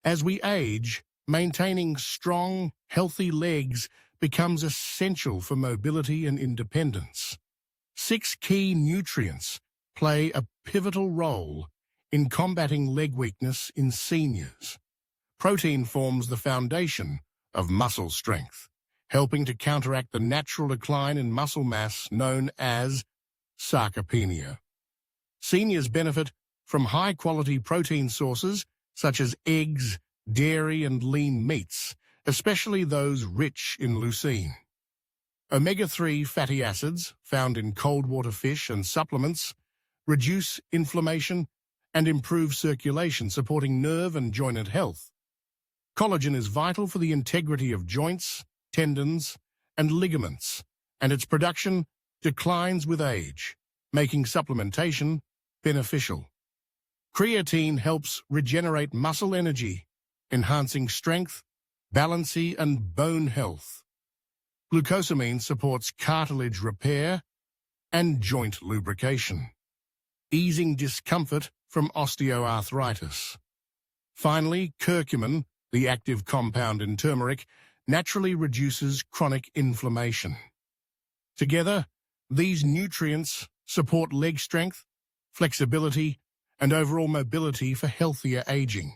As we age, maintaining strong, healthy legs becomes essential for mobility and independence. 6 key nutrients play a pivotal role in combating leg weakness in seniors. Protein forms the foundation of muscle strength, helping to counteract the natural decline in muscle mass known as sarcopenia. Seniors benefit from high-quality protein sources such as eggs, dairy, and lean meats, especially those rich in leucine. Omega-3 fatty acids, found in cold water fish and supplements, reduce inflammation and improve circulation, supporting nerve and joint health. Collagen is vital for the integrity of joints, tendons, and ligaments, and its production declines with age, making supplementation beneficial. Creatine helps regenerate muscle energy, enhancing strength, balance, and bone health. Glucosamine supports cartilage repair and joint lubrication, easing discomfort from osteoarthritis. Finally, curcumin, the active compound in turmeric, naturally reduces chronic inflammation. Together, these nutrients support leg strength, flexibility, and overall mobility for healthier aging.